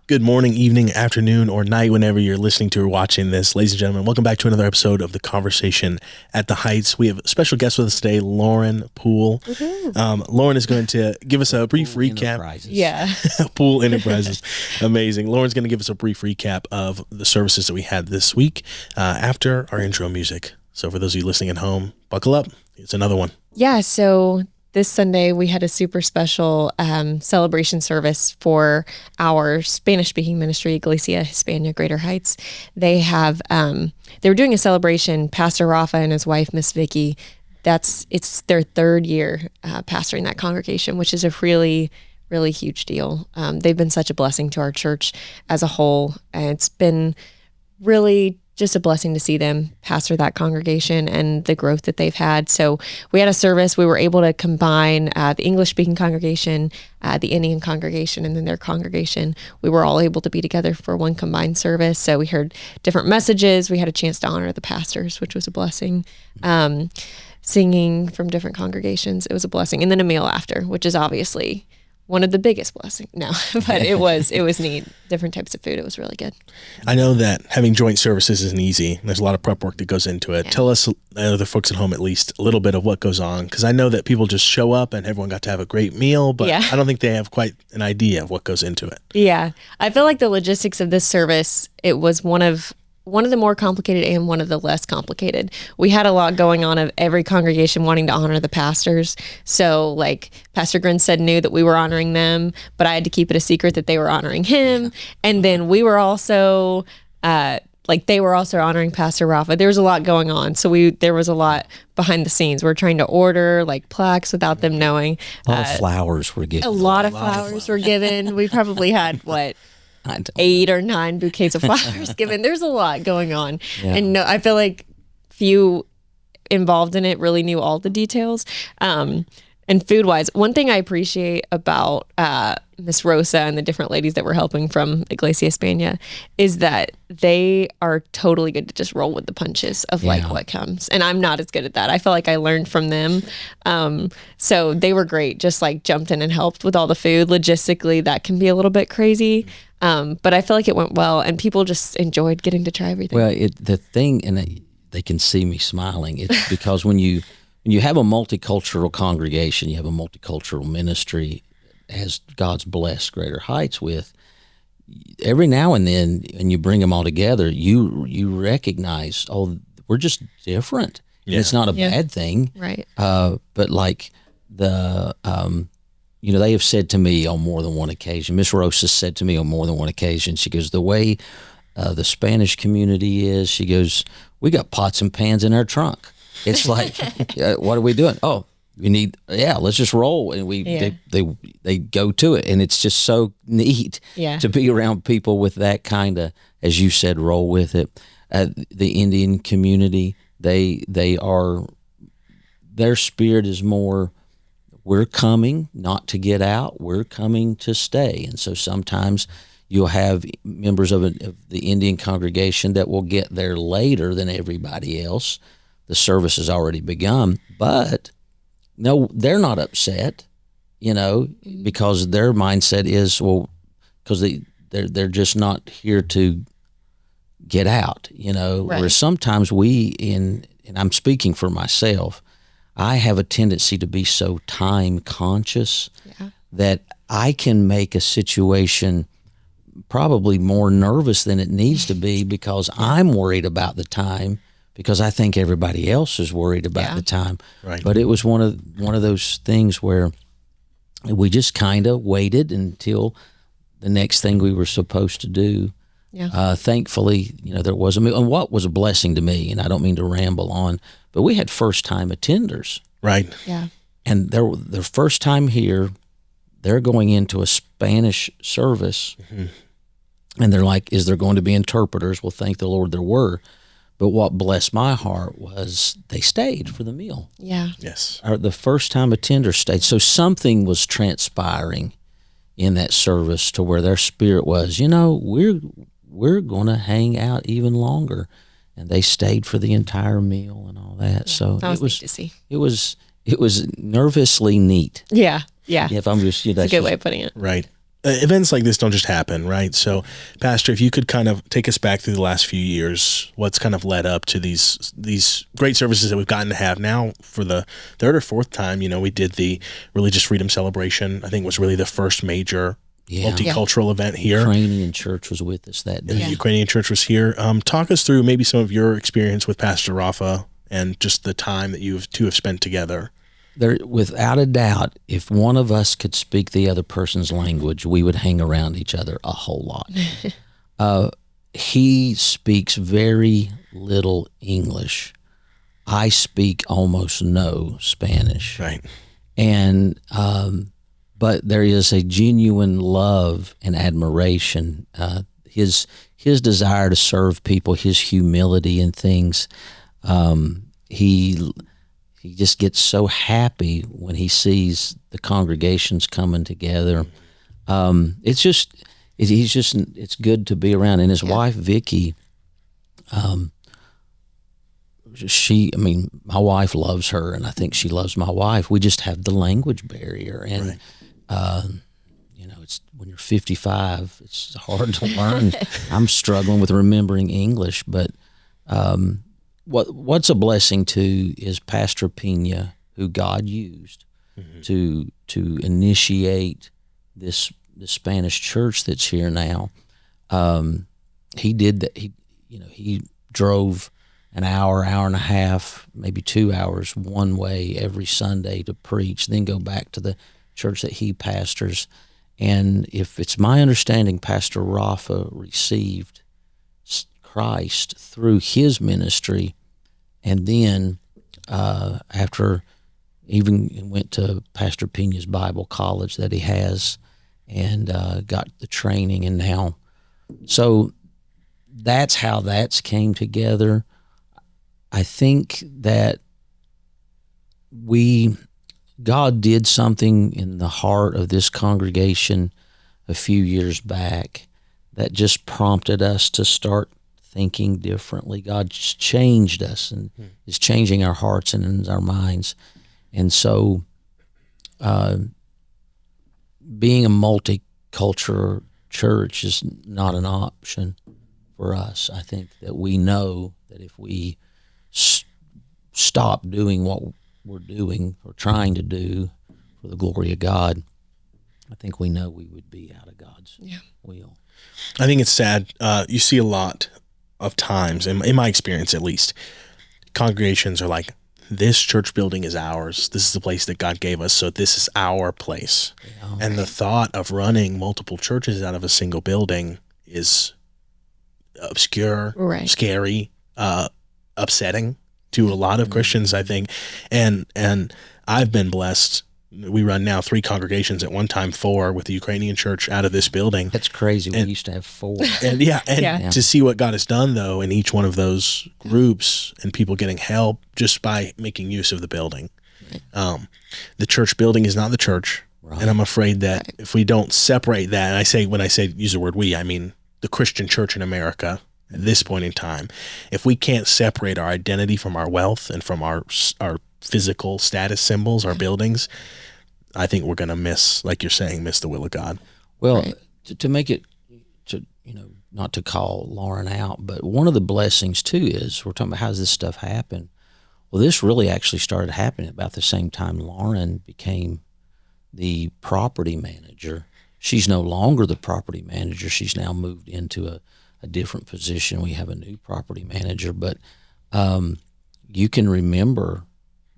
Good morning, evening, afternoon, or night, whenever you're listening to or watching this. Ladies and gentlemen, welcome back to another episode of The Conversation at the Heights. We have a special guest with us today, Lauren Poole. Lauren is going to give us a brief recap. Yeah. Poole Enterprises. Amazing. Lauren's going to give us a brief recap of the services that we had this week after our intro music. So for those of you listening at home, buckle up. It's another one. Yeah, so this Sunday, we had a super special celebration service for our Spanish-speaking ministry, Iglesia Hispania Greater Heights. They were doing a celebration. Pastor Rafa and his wife, Miss Vicky, it's their third year pastoring that congregation, which is a really, really huge deal. They've been such a blessing to our church as a whole, and it's been really just a blessing to see them pastor that congregation and the growth that they've had. So we had a service. We were able to combine the English-speaking congregation, the Indian congregation, and then their congregation. We were all able to be together for one combined service. So we heard different messages. We had a chance to honor the pastors, which was a blessing. Singing from different congregations, it was a blessing. And then a meal after, which is obviously one of the biggest blessings. No, but it was neat. Different types of food. It was really good. I know that having joint services isn't easy. There's a lot of prep work that goes into it. Yeah. Tell us, the folks at home at least, a little bit of what goes on, because I know that people just show up and everyone got to have a great meal, but I don't think they have quite an idea of what goes into it. Yeah. I feel like the logistics of this service, it was one of the more complicated and one of the less complicated. We had a lot going on of every congregation wanting to honor the pastors. So like Pastor Grinstead knew that we were honoring them, but I had to keep it a secret that they were honoring him. Yeah. And then we were also, they were also honoring Pastor Rafa. There was a lot going on. So there was a lot behind the scenes. We're trying to order like plaques without them knowing. A lot of flowers were given. A lot of flowers were given. We probably had 8 or 9 bouquets of flowers given. There's a lot going on. Yeah. And I feel like few involved in it really knew all the details. And food-wise, one thing I appreciate about Miss Rosa and the different ladies that were helping from Iglesia Hispania is that they are totally good to just roll with the punches of what comes. And I'm not as good at that. I feel like I learned from them. So they were great, just jumped in and helped with all the food. Logistically, that can be a little bit crazy. But I feel like it went well, and people just enjoyed getting to try everything. Well, they can see me smiling. It's because when you have a multicultural congregation, you have a multicultural ministry, as God's blessed Greater Heights with, every now and then, and you bring them all together, you recognize, we're just different. Yeah. It's not a bad thing. Right. But they have said to me on more than one occasion, Miss Rosa said to me on more than one occasion, she goes, the way the Spanish community is, she goes, we got pots and pans in our trunk. It's like, what are we doing? Oh, we need, let's just roll. And they go to it. And it's just so neat to be around people with that kind of, as you said, roll with it. The Indian community, their spirit is more, we're coming not to get out, we're coming to stay. And so sometimes you'll have members of the Indian congregation that will get there later than everybody else. The service has already begun, but no, they're not upset, because their mindset is, because they're just not here to get out, Right. Whereas sometimes and I'm speaking for myself, I have a tendency to be so time conscious that I can make a situation probably more nervous than it needs to be because I'm worried about the time, because I think everybody else is worried about the time. Right. But it was one of those things where we just kind of waited until the next thing we were supposed to do. Yeah. Thankfully, there was and what was a blessing to me, and I don't mean to ramble on, but we had first-time attenders. Right. Yeah. And their first time here, they're going into a Spanish service, and they're like, is there going to be interpreters? Well, thank the Lord there were. But what blessed my heart was they stayed for the meal. Yeah. Yes. The first-time attenders stayed. So something was transpiring in that service to where their spirit was, we're going to hang out even longer. And they stayed for the entire meal and all that. So that was neat to see. It was nervously neat. Yeah. Yeah. If I'm just, that's a good way of putting it. Right. events like this don't just happen, right? So, Pastor, if you could kind of take us back through the last few years, what's kind of led up to these great services that we've gotten to have now for the third or fourth time. We did the Religious Freedom Celebration. I think was really the first major multicultural event here. Ukrainian church was with us that day. The Ukrainian church was here. Talk us through maybe some of your experience with Pastor Rafa and just the time that you two have spent together. There, without a doubt, if one of us could speak the other person's language, we would hang around each other a whole lot. He speaks very little English. I speak almost no Spanish. Right. And but there is a genuine love and admiration. His desire to serve people, his humility and things. He just gets so happy when he sees the congregations coming together. It's good to be around. And his wife, Vicky, my wife loves her, and I think she loves my wife. We just have the language barrier. And, it's when you're 55, it's hard to learn. I'm struggling with remembering English, but what's a blessing too is Pastor Pena, who God used to initiate the Spanish church that's here now. He did that. He drove an hour and a half, maybe 2 hours one way every Sunday to preach, then go back to the church that he pastors. And if it's my understanding, Pastor Rafa received Christ through his ministry, and then after even went to Pastor Pena's Bible college that he has, and got the training, and now, so that's how that's came together. I think that God did something in the heart of this congregation a few years back that just prompted us to start thinking differently. God just changed us and is changing our hearts and our minds. And so being a multicultural church is not an option for us. I think that we know that if we stop doing what we're doing or trying to do for the glory of God, I think we know we would be out of God's will. I think it's sad. You see a lot of times, in my experience at least, congregations are like, this church building is ours. This is the place that God gave us, so this is our place. Yeah. And the thought of running multiple churches out of a single building is obscure, scary, upsetting to a lot of Christians, I think. And I've been blessed. We run now 3 congregations, at one time 4, with the Ukrainian church out of this building. That's crazy. We used to have 4. And to see what God has done, though, in each one of those groups, and people getting help just by making use of the building. The church building is not the church. Right. And I'm afraid that if we don't separate that, and when I say use the word we, I mean the Christian church in America at this point in time, if we can't separate our identity from our wealth and from our physical status symbols, our buildings, I think we're going to miss, like you're saying, miss the will of God. Well, to make it, not to call Lauren out, but one of the blessings too is, we're talking about how does this stuff happen? Well, this really actually started happening about the same time Lauren became the property manager. She's no longer the property manager. She's now moved into a different position. We have a new property manager, but you can remember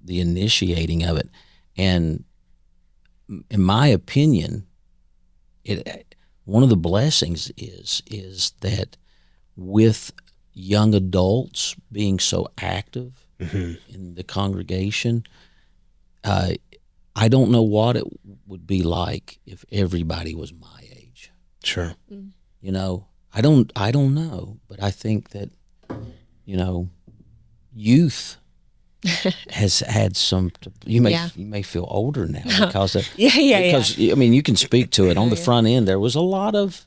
the initiating of it. And in my opinion, one of the blessings is that with young adults being so active in the congregation, I don't know what it would be like if everybody was my age. Sure. I don't know, but I think that, youth has had some. You may feel older now because you can speak to it on the front end. There was a lot of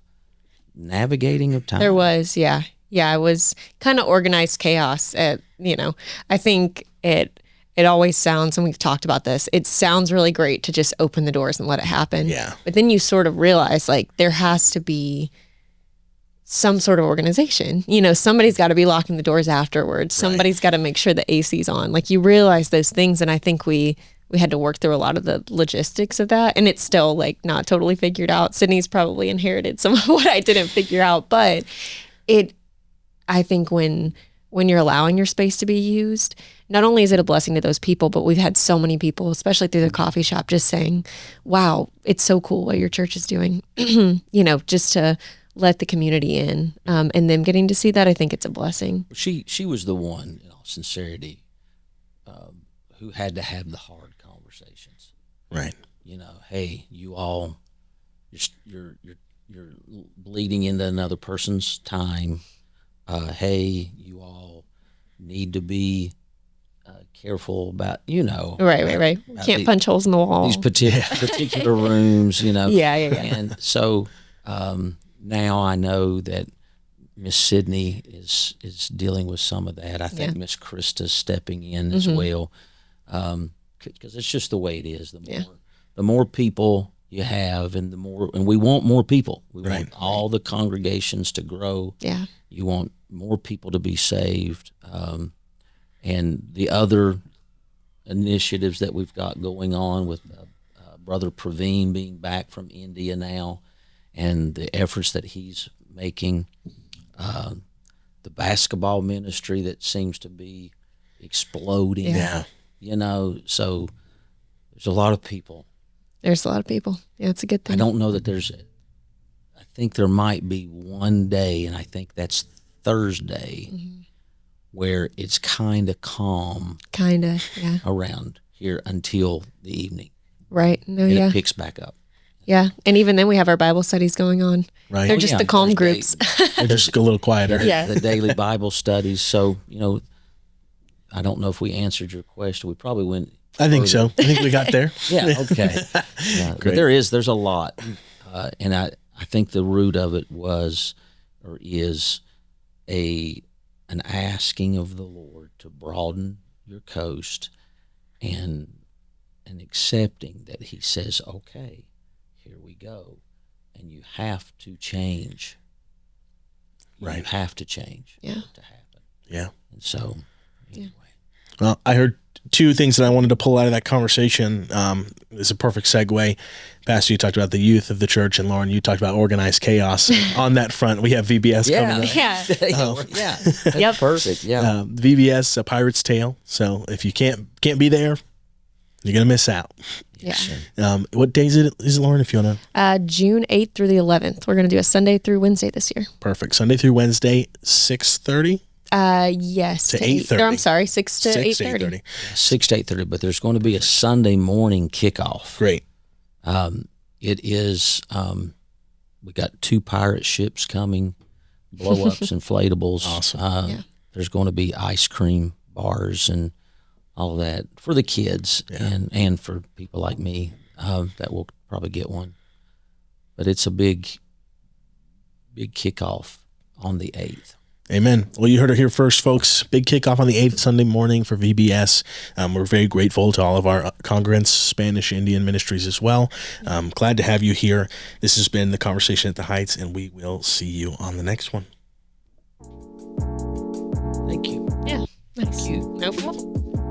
navigating of time. There was, it was kind of organized chaos. I think it always sounds, and we've talked about this, it sounds really great to just open the doors and let it happen. Yeah. But then you sort of realize like there has to be some sort of organization. You know, somebody's got to be locking the doors afterwards. Somebody's got to make sure the AC's on. Like you realize those things, and I think we had to work through a lot of the logistics of that, and it's still like not totally figured out. Sydney's probably inherited some of what I didn't figure out, but I think when you're allowing your space to be used, not only is it a blessing to those people, but we've had so many people, especially through the coffee shop, just saying, wow, it's so cool what your church is doing, you know, just to let the community in, and them getting to see that, I think it's a blessing. She was the one, in all sincerity, who had to have the hard conversations. Right. You know, hey, you all, you're bleeding into another person's time. Hey, you all need to be careful about, you know. Right. Can't punch holes in the wall. These particular rooms, you know. Yeah. And so now I know that Miss Sydney is dealing with some of that. I think Miss Krista's stepping in as well, because it's just the way it is. The more people you have, and we want more people. We want all the congregations to grow. Yeah. You want more people to be saved, and the other initiatives that we've got going on with Brother Praveen being back from India now, and the efforts that he's making, the basketball ministry that seems to be exploding. Yeah. You know, so there's a lot of people. There's a lot of people. Yeah, it's a good thing. I don't know that I think there might be one day, and I think that's Thursday, where it's kind of calm. Yeah. Around here until the evening. Right. No, and yeah. it picks back up. Yeah. And even then we have our Bible studies going on. Right. They're just the calm groups. They're just a little quieter. Yeah. The daily Bible studies. So, you know, I don't know if we answered your question. We probably went. I think so. I think we got there. Yeah. Okay. Yeah. But there's a lot. And I think the root of it is an asking of the Lord to broaden your coast, and accepting that He says, okay, here we go. And you have to change. Right. You have to change Yeah. for it to happen. Yeah. And so, anyway. Well, I heard two things that I wanted to pull out of that conversation. It's a perfect segue. Pastor, you talked about the youth of the church, and Lauren, you talked about organized chaos. On that front, we have VBS coming up. Yeah. Yeah. That's Yep. perfect. Yeah. VBS, A Pirate's Tale. So if you can't be there, you're going to miss out. Yeah. What days is it, Lauren, if you want to? June 8th through the 11th. We're going to do a Sunday through Wednesday this year. Perfect. Sunday through Wednesday, 6:30? Yes. To 8:30. No, I'm sorry, 6 to 6 to 8:30. 6 to 8:30, but there's going to be a Sunday morning kickoff. Great. It is, we got 2 pirate ships coming, blow-ups, inflatables. Awesome. There's going to be ice cream bars and all of that for the kids, and for people like me that will probably get one. But it's a big kickoff on the 8th. Amen. Well, you heard it here first, folks. Big kickoff on the 8th Sunday morning for VBS. We're very grateful to all of our congregants, Spanish Indian ministries as well. Glad to have you here. This has been The Conversation at the Heights, and we will see you on the next one. Thank you. Yeah. Nice. Thank you. No problem.